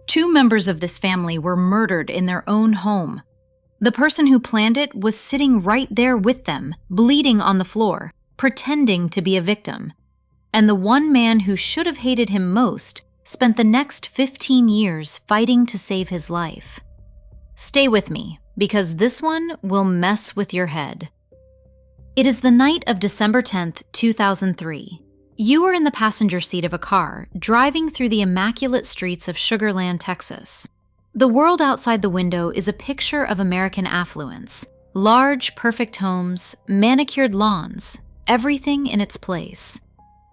Two members of this family were murdered in their own home. The person who planned it was sitting right there with them, bleeding on the floor, pretending to be a victim. And the one man who should have hated him most spent the next 15 years fighting to save his life. Stay with me, because this one will mess with your head. It is the night of December 10th, 2003. You are in the passenger seat of a car, driving through the immaculate streets of Sugar Land, Texas. The world outside the window is a picture of American affluence. Large, perfect homes, manicured lawns, everything in its place.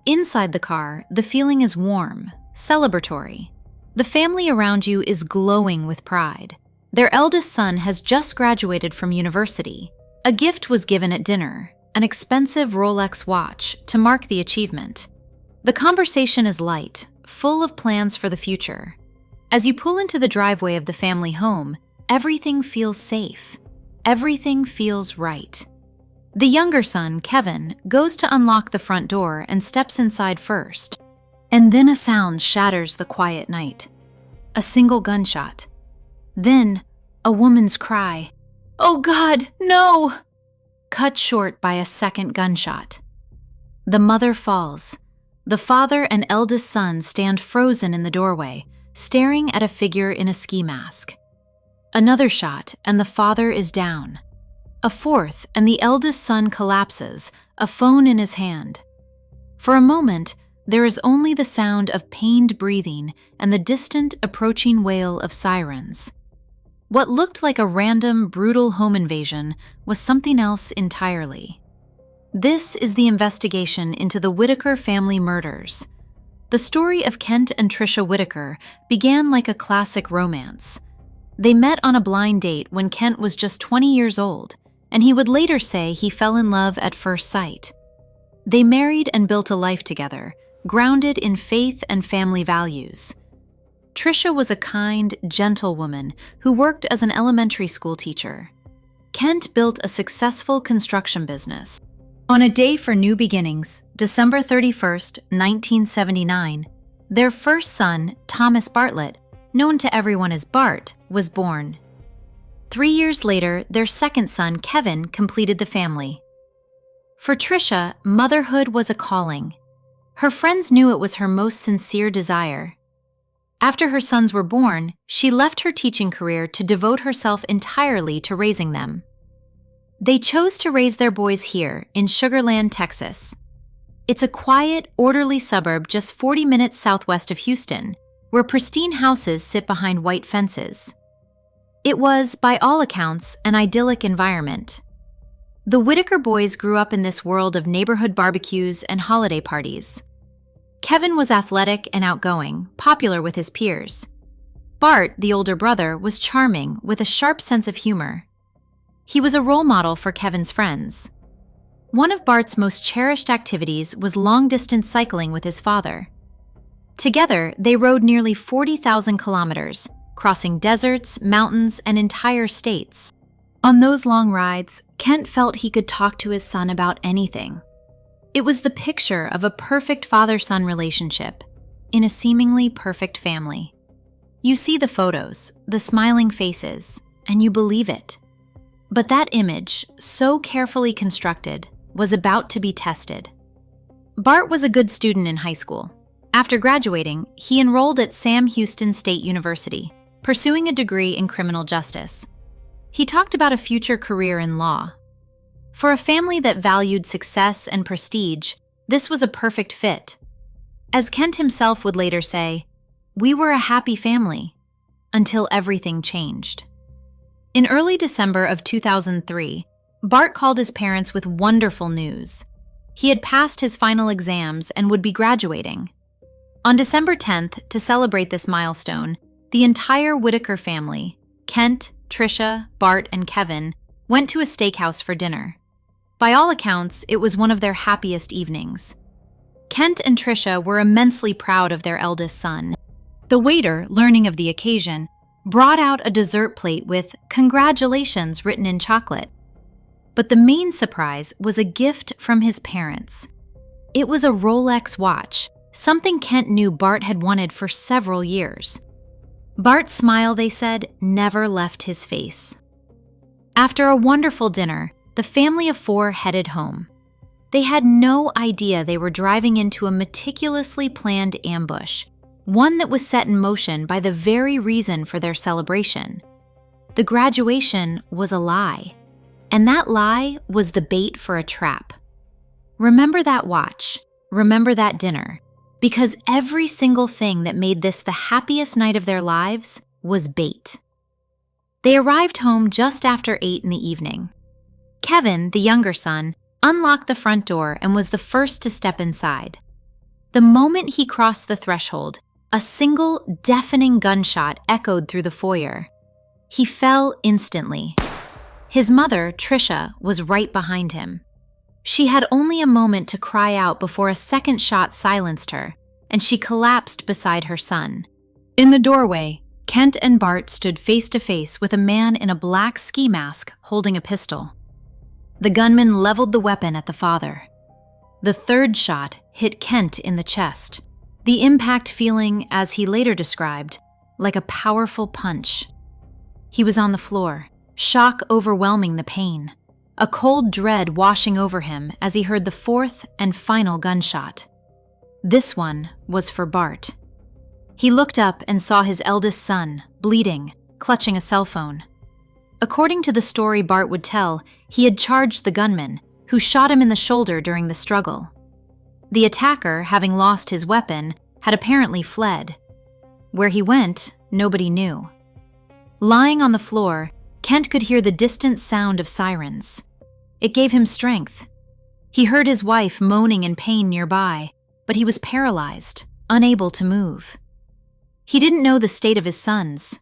Inside the car, the feeling is warm, celebratory. The family around you is glowing with pride. Their eldest son has just graduated from university. A gift was given at dinner, an expensive Rolex watch, to mark the achievement. The conversation is light, full of plans for the future. As you pull into the driveway of the family home, everything feels safe. Everything feels right. The younger son, Kevin, goes to unlock the front door and steps inside first. And then a sound shatters the quiet night. A single gunshot. Then, a woman's cry. "Oh God, no!" Cut short by a second gunshot. The mother falls. The father and eldest son stand frozen in the doorway, staring at a figure in a ski mask. Another shot, and the father is down. A fourth, and the eldest son collapses, a phone in his hand. For a moment, there is only the sound of pained breathing and the distant, approaching wail of sirens. What looked like a random, brutal home invasion was something else entirely. This is the investigation into the Whitaker family murders. The story of Kent and Tricia Whitaker began like a classic romance. They met on a blind date when Kent was just 20 years old, and he would later say he fell in love at first sight. They married and built a life together, grounded in faith and family values. Tricia was a kind, gentle woman who worked as an elementary school teacher. Kent built a successful construction business. On a day for new beginnings, December 31st, 1979, their first son, Thomas Bartlett, known to everyone as Bart, was born. 3 years later, their second son, Kevin, completed the family. For Tricia, motherhood was a calling. Her friends knew it was her most sincere desire. After her sons were born, she left her teaching career to devote herself entirely to raising them. They chose to raise their boys here in Sugar Land, Texas. It's a quiet, orderly suburb just 40 minutes southwest of Houston, where pristine houses sit behind white fences. It was, by all accounts, an idyllic environment. The Whitaker boys grew up in this world of neighborhood barbecues and holiday parties. Kevin was athletic and outgoing, popular with his peers. Bart, the older brother, was charming, with a sharp sense of humor. He was a role model for Kevin's friends. One of Bart's most cherished activities was long-distance cycling with his father. Together, they rode nearly 40,000 kilometers, crossing deserts, mountains, and entire states. On those long rides, Kent felt he could talk to his son about anything. It was the picture of a perfect father-son relationship in a seemingly perfect family. You see the photos, the smiling faces, and you believe it. But that image, so carefully constructed, was about to be tested. Bart was a good student in high school. After graduating, he enrolled at Sam Houston State University, pursuing a degree in criminal justice. He talked about a future career in law. For a family that valued success and prestige, this was a perfect fit. As Kent himself would later say, "We were a happy family until everything changed." In early December of 2003, Bart called his parents with wonderful news. He had passed his final exams and would be graduating. On December 10th, to celebrate this milestone, the entire Whitaker family, Kent, Tricia, Bart, and Kevin, went to a steakhouse for dinner. By all accounts, it was one of their happiest evenings. Kent and Tricia were immensely proud of their eldest son. The waiter, learning of the occasion, brought out a dessert plate with "Congratulations" written in chocolate. But the main surprise was a gift from his parents. It was a Rolex watch, something Kent knew Bart had wanted for several years. Bart's smile, they said, never left his face. After a wonderful dinner, the family of 4 headed home. They had no idea they were driving into a meticulously planned ambush, one that was set in motion by the very reason for their celebration. The graduation was a lie, and that lie was the bait for a trap. Remember that watch, remember that dinner, because every single thing that made this the happiest night of their lives was bait. They arrived home just after 8 in the evening. Kevin, the younger son, unlocked the front door and was the first to step inside. The moment he crossed the threshold, a single, deafening gunshot echoed through the foyer. He fell instantly. His mother, Tricia, was right behind him. She had only a moment to cry out before a second shot silenced her, and she collapsed beside her son. In the doorway, Kent and Bart stood face to face with a man in a black ski mask holding a pistol. The gunman leveled the weapon at the father. The third shot hit Kent in the chest, the impact feeling, as he later described, like a powerful punch. He was on the floor, shock overwhelming the pain, a cold dread washing over him as he heard the fourth and final gunshot. This one was for Bart. He looked up and saw his eldest son, bleeding, clutching a cell phone. According to the story Bart would tell, he had charged the gunman, who shot him in the shoulder during the struggle. The attacker, having lost his weapon, had apparently fled. Where he went, nobody knew. Lying on the floor, Kent could hear the distant sound of sirens. It gave him strength. He heard his wife moaning in pain nearby, but he was paralyzed, unable to move. He didn't know the state of his sons.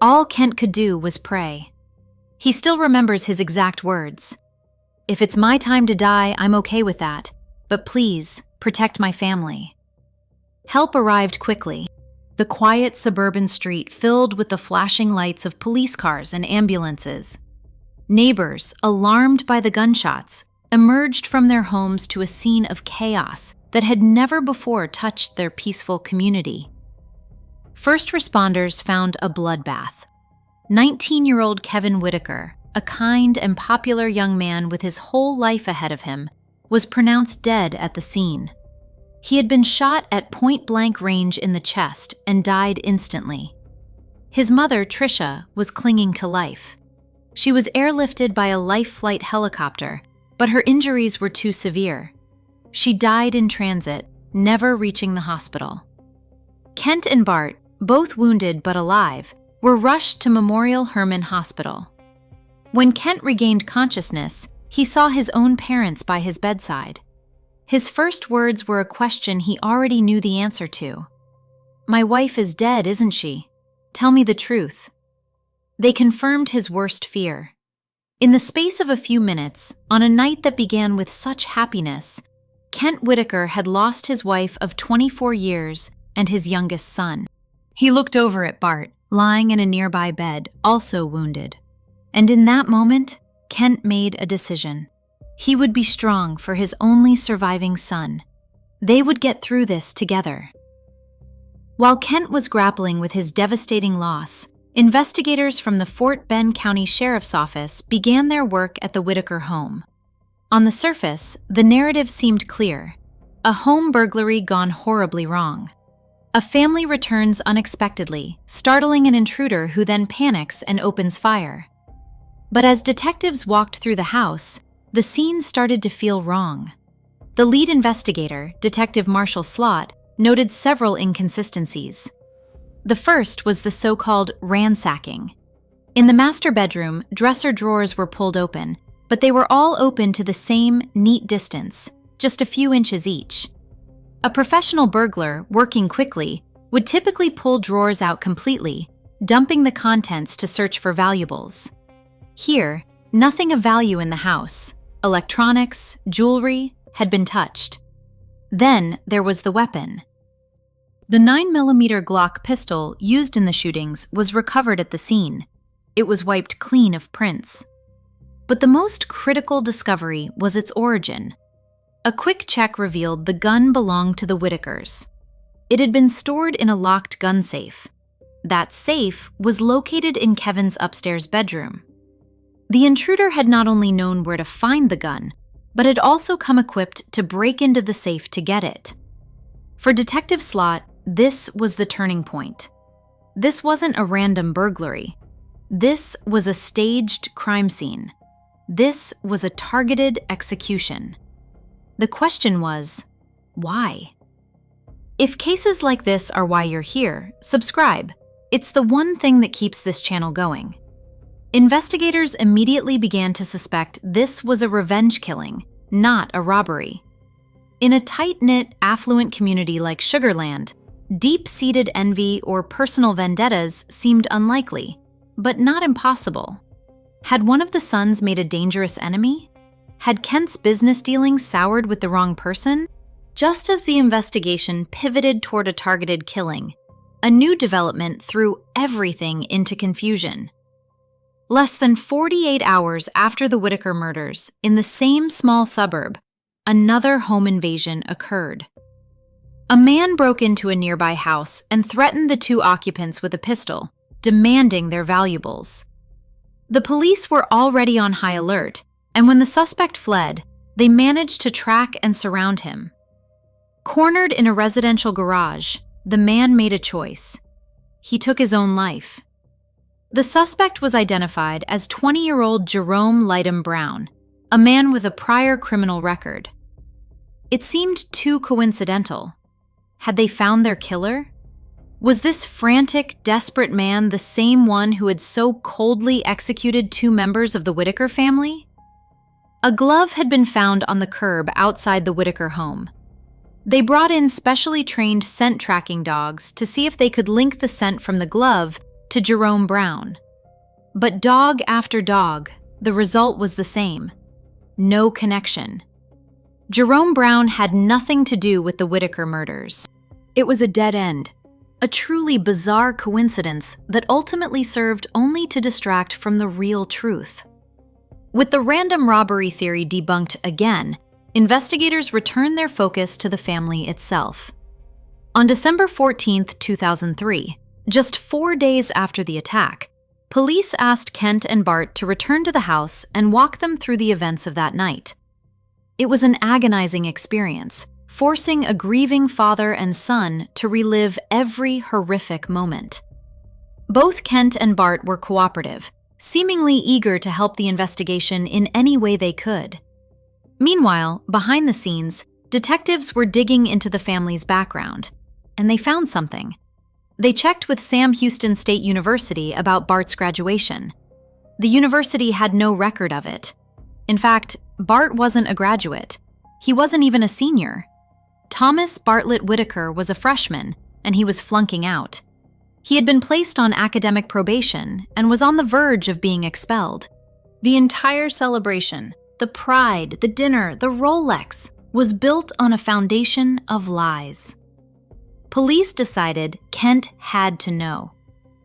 All Kent could do was pray. He still remembers his exact words. "If it's my time to die, I'm okay with that, but please, protect my family." Help arrived quickly. The quiet suburban street filled with the flashing lights of police cars and ambulances. Neighbors, alarmed by the gunshots, emerged from their homes to a scene of chaos that had never before touched their peaceful community. First responders found a bloodbath. 19-year-old Kevin Whitaker, a kind and popular young man with his whole life ahead of him, was pronounced dead at the scene. He had been shot at point-blank range in the chest and died instantly. His mother, Tricia, was clinging to life. She was airlifted by a life flight helicopter, but her injuries were too severe. She died in transit, never reaching the hospital. Kent and Bart, both wounded but alive, were rushed to Memorial Hermann Hospital. When Kent regained consciousness, he saw his own parents by his bedside. His first words were a question he already knew the answer to. "My wife is dead, isn't she? Tell me the truth." They confirmed his worst fear. In the space of a few minutes, on a night that began with such happiness, Kent Whitaker had lost his wife of 24 years and his youngest son. He looked over at Bart, lying in a nearby bed, also wounded. And in that moment, Kent made a decision. He would be strong for his only surviving son. They would get through this together. While Kent was grappling with his devastating loss, investigators from the Fort Bend County Sheriff's Office began their work at the Whitaker home. On the surface, the narrative seemed clear. A home burglary gone horribly wrong. A family returns unexpectedly, startling an intruder who then panics and opens fire. But as detectives walked through the house, the scene started to feel wrong. The lead investigator, Detective Marshall Slott, noted several inconsistencies. The first was the so-called ransacking. In the master bedroom, dresser drawers were pulled open, but they were all open to the same neat distance, just a few inches each. A professional burglar, working quickly, would typically pull drawers out completely, dumping the contents to search for valuables. Here, nothing of value in the house, electronics, jewelry, had been touched. Then there was the weapon. The 9mm Glock pistol used in the shootings was recovered at the scene. It was wiped clean of prints. But the most critical discovery was its origin. A quick check revealed the gun belonged to the Whitakers. It had been stored in a locked gun safe. That safe was located in Kevin's upstairs bedroom. The intruder had not only known where to find the gun, but had also come equipped to break into the safe to get it. For Detective Slott, this was the turning point. This wasn't a random burglary. This was a staged crime scene. This was a targeted execution. The question was, why? If cases like this are why you're here, subscribe. It's the one thing that keeps this channel going. Investigators immediately began to suspect this was a revenge killing, not a robbery. In a tight-knit, affluent community like Sugarland, deep-seated envy or personal vendettas seemed unlikely, but not impossible. Had one of the sons made a dangerous enemy? Had Kent's business dealings soured with the wrong person? Just as the investigation pivoted toward a targeted killing, a new development threw everything into confusion. Less than 48 hours after the Whitaker murders, in the same small suburb, another home invasion occurred. A man broke into a nearby house and threatened the two occupants with a pistol, demanding their valuables. The police were already on high alert, and when the suspect fled, they managed to track and surround him. Cornered in a residential garage, the man made a choice. He took his own life. The suspect was identified as 20-year-old Jerome Lytton Brown, a man with a prior criminal record. It seemed too coincidental. Had they found their killer? Was this frantic, desperate man the same one who had so coldly executed two members of the Whitaker family? A glove had been found on the curb outside the Whitaker home. They brought in specially trained scent tracking dogs to see if they could link the scent from the glove to Jerome Brown. But dog after dog, the result was the same. No connection. Jerome Brown had nothing to do with the Whitaker murders. It was a dead end, a truly bizarre coincidence that ultimately served only to distract from the real truth. With the random robbery theory debunked again, investigators returned their focus to the family itself. On December 14, 2003, just 4 days after the attack, police asked Kent and Bart to return to the house and walk them through the events of that night. It was an agonizing experience, forcing a grieving father and son to relive every horrific moment. Both Kent and Bart were cooperative, seemingly eager to help the investigation in any way they could. Meanwhile, behind the scenes, detectives were digging into the family's background, and they found something. They checked with Sam Houston State University about Bart's graduation. The university had no record of it. In fact, Bart wasn't a graduate. He wasn't even a senior. Thomas Bartlett Whitaker was a freshman, and he was flunking out. He had been placed on academic probation and was on the verge of being expelled. The entire celebration, the pride, the dinner, the Rolex, was built on a foundation of lies. Police decided Kent had to know.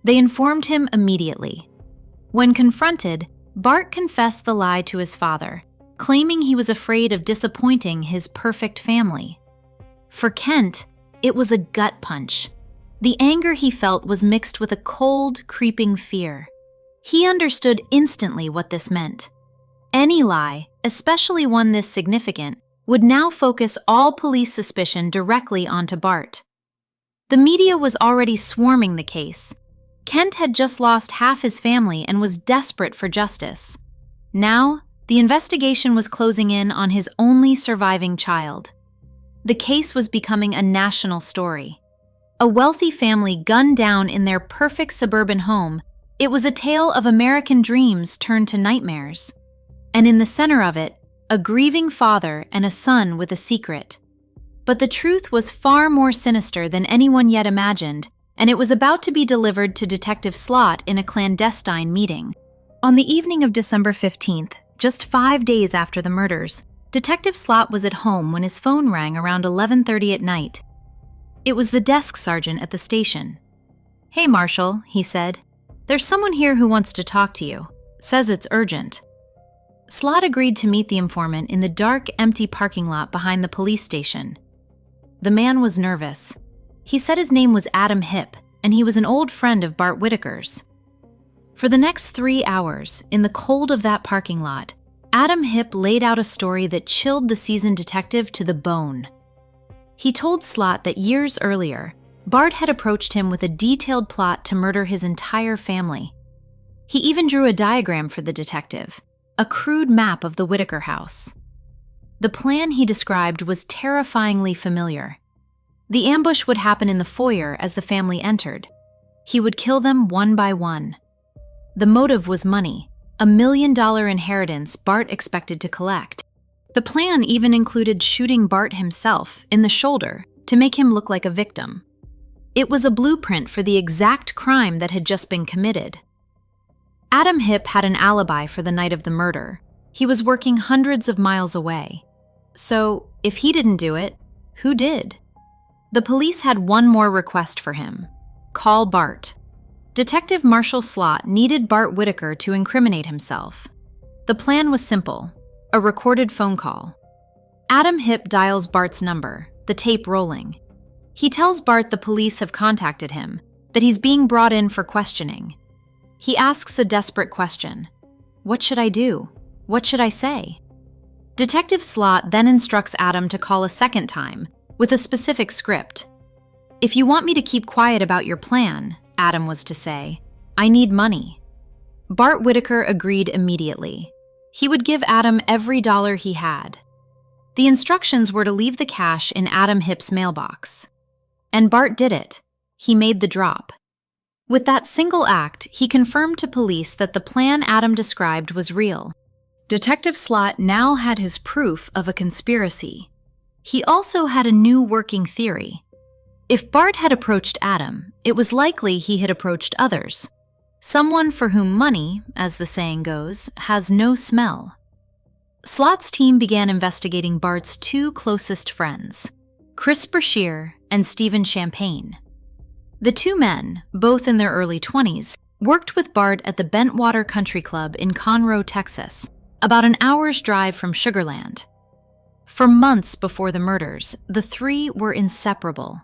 They informed him immediately. When confronted, Bart confessed the lie to his father, claiming he was afraid of disappointing his perfect family. For Kent, it was a gut punch. The anger he felt was mixed with a cold, creeping fear. He understood instantly what this meant. Any lie, especially one this significant, would now focus all police suspicion directly onto Bart. The media was already swarming the case. Kent had just lost half his family and was desperate for justice. Now, the investigation was closing in on his only surviving child. The case was becoming a national story. A wealthy family gunned down in their perfect suburban home. It was a tale of American dreams turned to nightmares. And in the center of it, a grieving father and a son with a secret. But the truth was far more sinister than anyone yet imagined, and it was about to be delivered to Detective Slott in a clandestine meeting. On the evening of December 15th, just 5 days after the murders, Detective Slott was at home when his phone rang around 11:30 at night. It was the desk sergeant at the station. "Hey, Marshal," he said. "There's someone here who wants to talk to you. Says it's urgent." Slott agreed to meet the informant in the dark, empty parking lot behind the police station. The man was nervous. He said his name was Adam Hipp, and he was an old friend of Bart Whitaker's. For the next 3 hours, in the cold of that parking lot, Adam Hipp laid out a story that chilled the seasoned detective to the bone. He told Slot that years earlier, Bart had approached him with a detailed plot to murder his entire family. He even drew a diagram for the detective, a crude map of the Whitaker house. The plan he described was terrifyingly familiar. The ambush would happen in the foyer as the family entered. He would kill them one by one. The motive was money, a $1 million inheritance Bart expected to collect. The plan even included shooting Bart himself in the shoulder to make him look like a victim. It was a blueprint for the exact crime that had just been committed. Adam Hipp had an alibi for the night of the murder. He was working hundreds of miles away. So, if he didn't do it, who did? The police had one more request for him. Call Bart. Detective Marshall Slot needed Bart Whitaker to incriminate himself. The plan was simple, a recorded phone call. Adam Hipp dials Bart's number, the tape rolling. He tells Bart the police have contacted him, that he's being brought in for questioning. He asks a desperate question. What should I do? What should I say? Detective Slot then instructs Adam to call a second time, with a specific script. If you want me to keep quiet about your plan, Adam was to say, I need money. Bart Whitaker agreed immediately. He would give Adam every dollar he had. The instructions were to leave the cash in Adam Hipp's mailbox. And Bart did it. He made the drop. With that single act, he confirmed to police that the plan Adam described was real. Detective Slot now had his proof of a conspiracy. He also had a new working theory. If Bart had approached Adam, it was likely he had approached others. Someone for whom money, as the saying goes, has no smell. Slot's team began investigating Bart's two closest friends, Chris Brashear and Stephen Champagne. The two men, both in their early 20s, worked with Bart at the Bentwater Country Club in Conroe, Texas, about an hour's drive from Sugar Land. For months before the murders, the three were inseparable.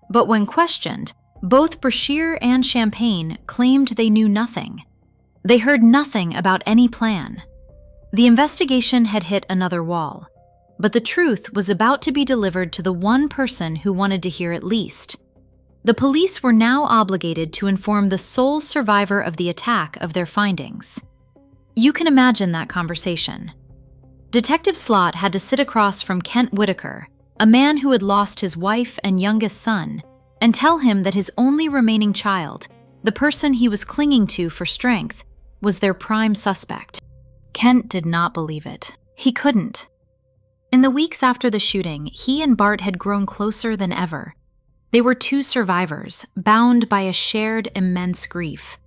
But when questioned, both Brashear and Champagne claimed they knew nothing. They heard nothing about any plan. The investigation had hit another wall, but the truth was about to be delivered to the one person who wanted to hear it least. The police were now obligated to inform the sole survivor of the attack of their findings. You can imagine that conversation. Detective Slot had to sit across from Kent Whitaker, a man who had lost his wife and youngest son, and tell him that his only remaining child, the person he was clinging to for strength, was their prime suspect. Kent did not believe it. He couldn't. In the weeks after the shooting, he and Bart had grown closer than ever. They were two survivors, bound by a shared immense grief.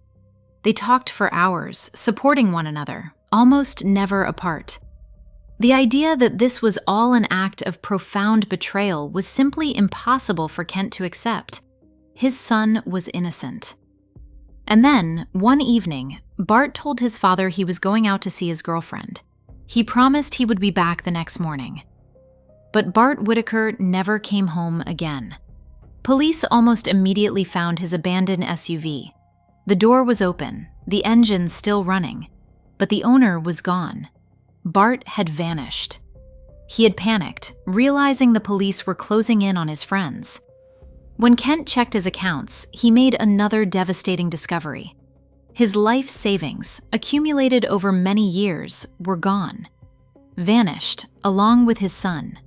They talked for hours, supporting one another, almost never apart. The idea that this was all an act of profound betrayal was simply impossible for Kent to accept. His son was innocent. And then, one evening, Bart told his father he was going out to see his girlfriend. He promised he would be back the next morning. But Bart Whitaker never came home again. Police almost immediately found his abandoned SUV. The door was open, the engine still running, but the owner was gone. Bart had vanished. He had panicked, realizing the police were closing in on his friends. When Kent checked his accounts, he made another devastating discovery. His life savings, accumulated over many years, were gone. Vanished, along with his son.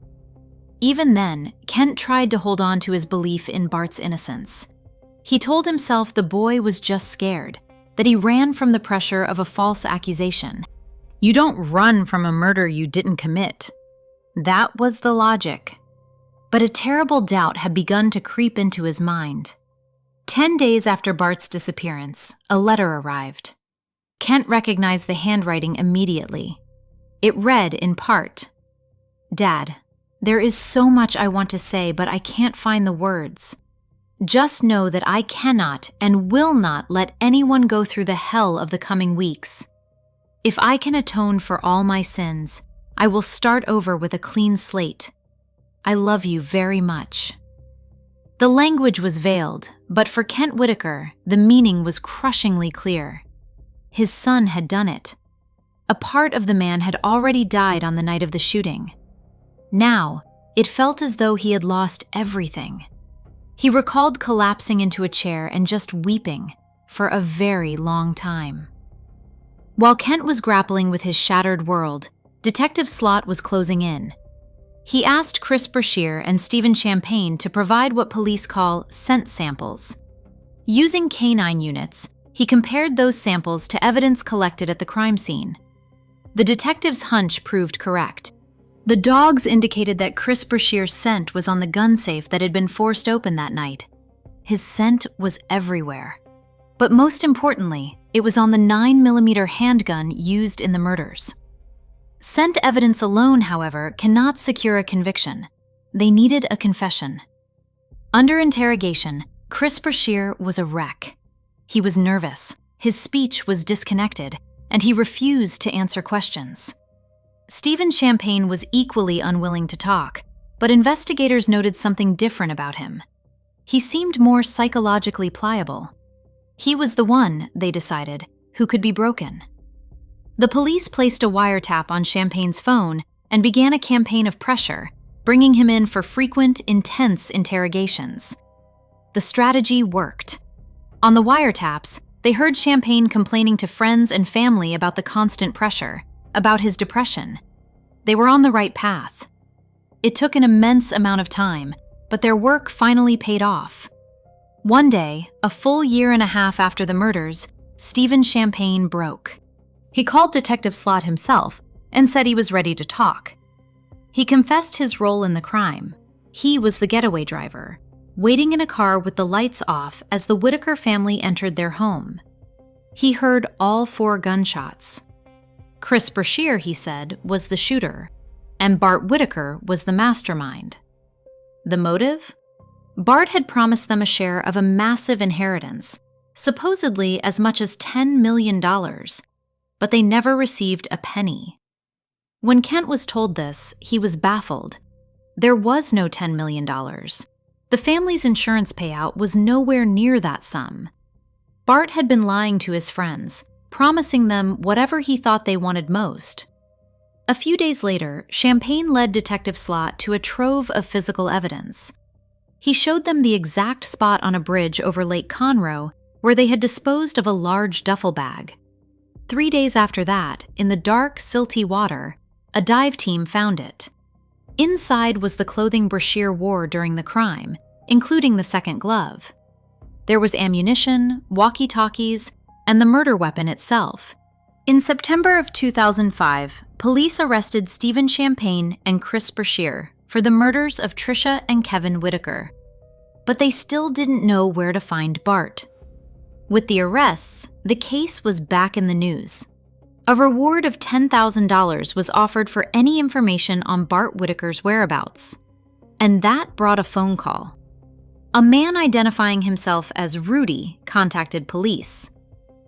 Even then, Kent tried to hold on to his belief in Bart's innocence. He told himself the boy was just scared, that he ran from the pressure of a false accusation. You don't run from a murder you didn't commit. That was the logic. But a terrible doubt had begun to creep into his mind. 10 days after Bart's disappearance, a letter arrived. Kent recognized the handwriting immediately. It read in part, "Dad, there is so much I want to say, but I can't find the words. Just know that I cannot and will not let anyone go through the hell of the coming weeks. If I can atone for all my sins, I will start over with a clean slate. I love you very much." The language was veiled, but for Kent Whitaker, the meaning was crushingly clear. His son had done it. A part of the man had already died on the night of the shooting. Now, it felt as though he had lost everything. He recalled collapsing into a chair and just weeping for a very long time. While Kent was grappling with his shattered world, Detective Slott was closing in. He asked Chris Brashear and Stephen Champagne to provide what police call scent samples. Using canine units, he compared those samples to evidence collected at the crime scene. The detective's hunch proved correct. The dogs indicated that Chris Brashear's scent was on the gun safe that had been forced open that night. His scent was everywhere. But most importantly, it was on the 9mm handgun used in the murders. Scent evidence alone, however, cannot secure a conviction. They needed a confession. Under interrogation, Chris Brashear was a wreck. He was nervous, his speech was disconnected, and he refused to answer questions. Stephen Champagne was equally unwilling to talk, but investigators noted something different about him. He seemed more psychologically pliable. He was the one, they decided, who could be broken. The police placed a wiretap on Champagne's phone and began a campaign of pressure, bringing him in for frequent, intense interrogations. The strategy worked. On the wiretaps, they heard Champagne complaining to friends and family about the constant pressure, about his depression. They were on the right path. It took an immense amount of time, but their work finally paid off. One day, a full year and a half after the murders, Stephen Champagne broke. He called Detective Slott himself and said he was ready to talk. He confessed his role in the crime. He was the getaway driver, waiting in a car with the lights off as the Whitaker family entered their home. He heard all 4 gunshots. Chris Brashear, he said, was the shooter, and Bart Whitaker was the mastermind. The motive? Bart had promised them a share of a massive inheritance, supposedly as much as $10 million, but they never received a penny. When Kent was told this, he was baffled. There was no $10 million. The family's insurance payout was nowhere near that sum. Bart had been lying to his friends, promising them whatever he thought they wanted most. A few days later, Champagne led Detective Slott to a trove of physical evidence. He showed them the exact spot on a bridge over Lake Conroe where they had disposed of a large duffel bag. 3 days after that, in the dark, silty water, a dive team found it. Inside was the clothing Brashear wore during the crime, including the second glove. There was ammunition, walkie-talkies, and the murder weapon itself. In September of 2005, police arrested Stephen Champagne and Chris Brashear for the murders of Tricia and Kevin Whitaker. But they still didn't know where to find Bart. With the arrests, the case was back in the news. A reward of $10,000 was offered for any information on Bart Whitaker's whereabouts. And that brought a phone call. A man identifying himself as Rudy contacted police.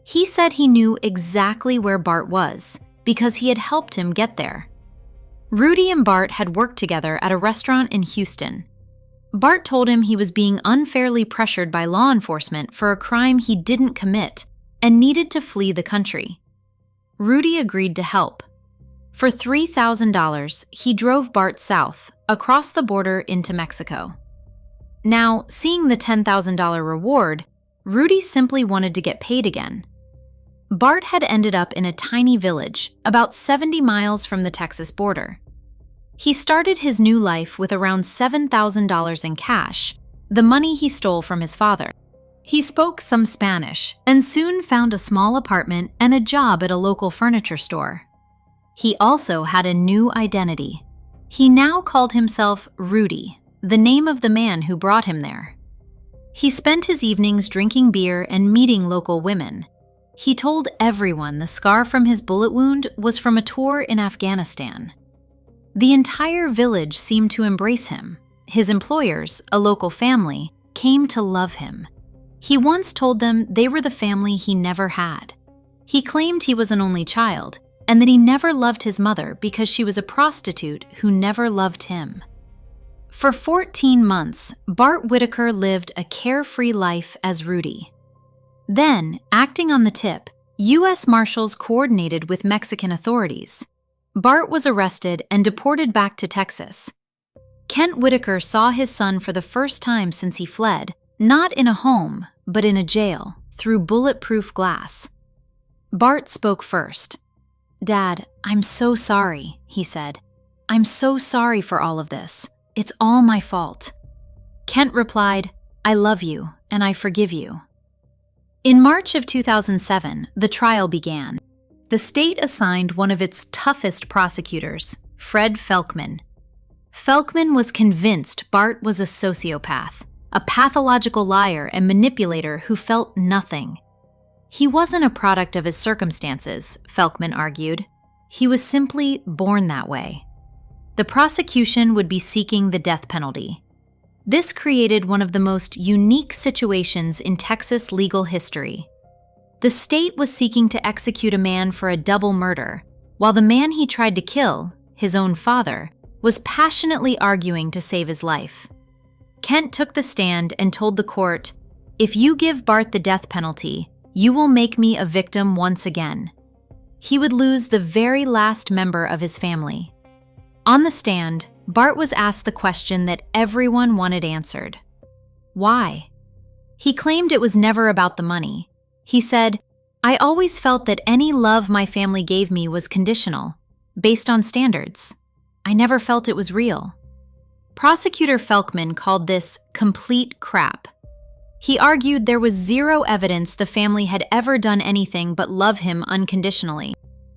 He said he knew exactly where Bart was because he had helped him get there. Rudy and Bart had worked together at a restaurant in Houston. Bart told him he was being unfairly pressured by law enforcement for a crime he didn't commit and needed to flee the country. Rudy agreed to help. For $3,000, he drove Bart south, across the border into Mexico. Now, seeing the $10,000 reward, Rudy simply wanted to get paid again. Bart had ended up in a tiny village, about 70 miles from the Texas border. He started his new life with around $7,000 in cash, the money he stole from his father. He spoke some Spanish and soon found a small apartment and a job at a local furniture store. He also had a new identity. He now called himself Rudy, the name of the man who brought him there. He spent his evenings drinking beer and meeting local women. He told everyone the scar from his bullet wound was from a tour in Afghanistan. The entire village seemed to embrace him. His employers, a local family, came to love him. He once told them they were the family he never had. He claimed he was an only child, and that he never loved his mother because she was a prostitute who never loved him. For 14 months, Bart Whitaker lived a carefree life as Rudy. Then, acting on the tip, U.S. Marshals coordinated with Mexican authorities. Bart was arrested and deported back to Texas. Kent Whitaker saw his son for the first time since he fled, not in a home, but in a jail, through bulletproof glass. Bart spoke first. "Dad, I'm so sorry," he said. "I'm so sorry for all of this. It's all my fault." Kent replied, "I love you, and I forgive you." In March of 2007, the trial began. The state assigned one of its toughest prosecutors, Fred Felkman. Felkman was convinced Bart was a sociopath, a pathological liar and manipulator who felt nothing. He wasn't a product of his circumstances, Felkman argued. He was simply born that way. The prosecution would be seeking the death penalty. This created one of the most unique situations in Texas legal history. The state was seeking to execute a man for a double murder, while the man he tried to kill, his own father, was passionately arguing to save his life. Kent took the stand and told the court, "If you give Bart the death penalty, you will make me a victim once again." He would lose the very last member of his family. On the stand, Bart was asked the question that everyone wanted answered. Why? He claimed it was never about the money. He said, "I always felt that any love my family gave me was conditional, based on standards. I never felt it was real." Prosecutor Felkman called this complete crap. He argued there was zero evidence the family had ever done anything but love him unconditionally.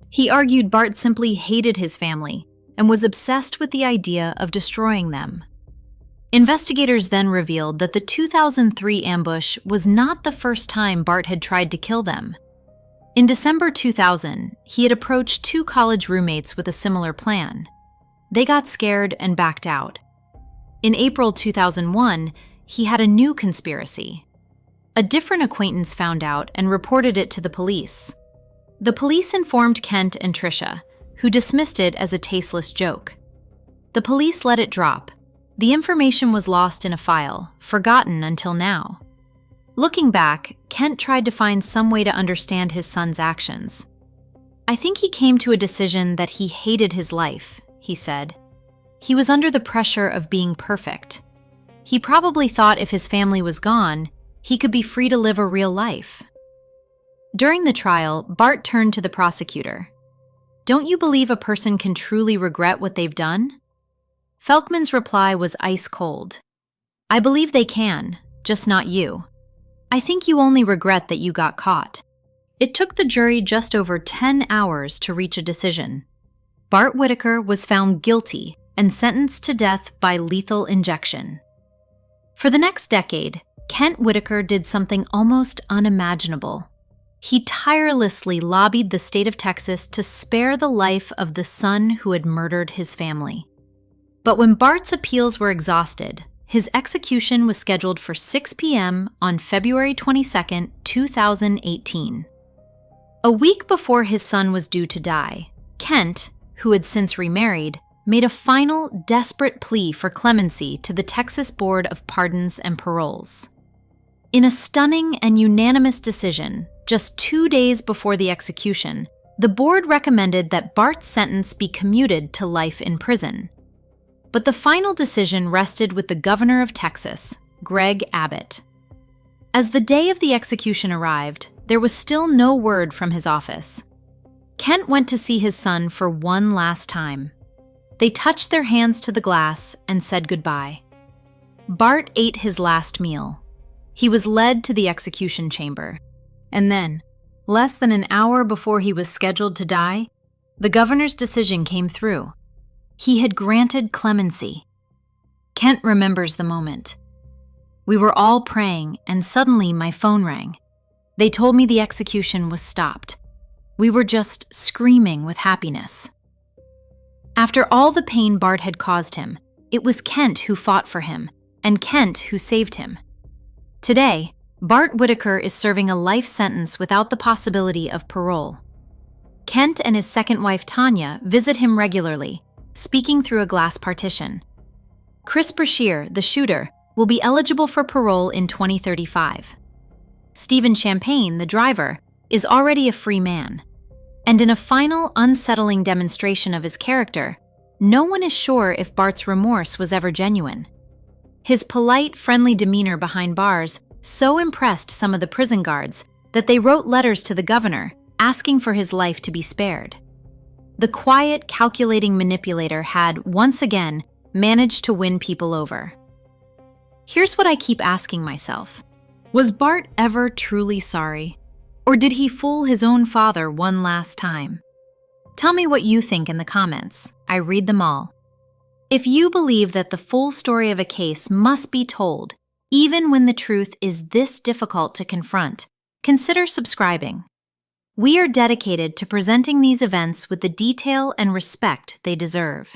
He argued Bart simply hated his family and was obsessed with the idea of destroying them. Investigators then revealed that the 2003 ambush was not the first time Bart had tried to kill them. In December 2000, he had approached 2 college roommates with a similar plan. They got scared and backed out. In April 2001, he had a new conspiracy. A different acquaintance found out and reported it to the police. The police informed Kent and Tricia, who dismissed it as a tasteless joke. The police let it drop. The information was lost in a file, forgotten until now. Looking back, Kent tried to find some way to understand his son's actions. "I think he came to a decision that he hated his life," he said. "He was under the pressure of being perfect. He probably thought if his family was gone, he could be free to live a real life." During the trial, Bart turned to the prosecutor. "Don't you believe a person can truly regret what they've done?" Felkman's reply was ice cold. "I believe they can, just not you. I think you only regret that you got caught." It took the jury just over 10 hours to reach a decision. Bart Whitaker was found guilty and sentenced to death by lethal injection. For the next decade, Kent Whitaker did something almost unimaginable. He tirelessly lobbied the state of Texas to spare the life of the son who had murdered his family. But when Bart's appeals were exhausted, his execution was scheduled for 6 p.m. on February 22, 2018. A week before his son was due to die, Kent, who had since remarried, made a final, desperate plea for clemency to the Texas Board of Pardons and Paroles. In a stunning and unanimous decision, just 2 days before the execution, the board recommended that Bart's sentence be commuted to life in prison. But the final decision rested with the governor of Texas, Greg Abbott. As the day of the execution arrived, there was still no word from his office. Kent went to see his son for one last time. They touched their hands to the glass and said goodbye. Bart ate his last meal. He was led to the execution chamber. And then, less than an hour before he was scheduled to die, the governor's decision came through. He had granted clemency. Kent remembers the moment. "We were all praying, and suddenly my phone rang. They told me the execution was stopped. We were just screaming with happiness." After all the pain Bart had caused him, it was Kent who fought for him, and Kent who saved him. Today, Bart Whitaker is serving a life sentence without the possibility of parole. Kent and his second wife Tanya visit him regularly, speaking through a glass partition. Chris Brashear, the shooter, will be eligible for parole in 2035. Stephen Champagne, the driver, is already a free man. And in a final, unsettling demonstration of his character, no one is sure if Bart's remorse was ever genuine. His polite, friendly demeanor behind bars so impressed some of the prison guards that they wrote letters to the governor asking for his life to be spared. The quiet, calculating manipulator had, once again, managed to win people over. Here's what I keep asking myself. Was Bart ever truly sorry? Or did he fool his own father one last time? Tell me what you think in the comments. I read them all. If you believe that the full story of a case must be told, even when the truth is this difficult to confront, consider subscribing. We are dedicated to presenting these events with the detail and respect they deserve.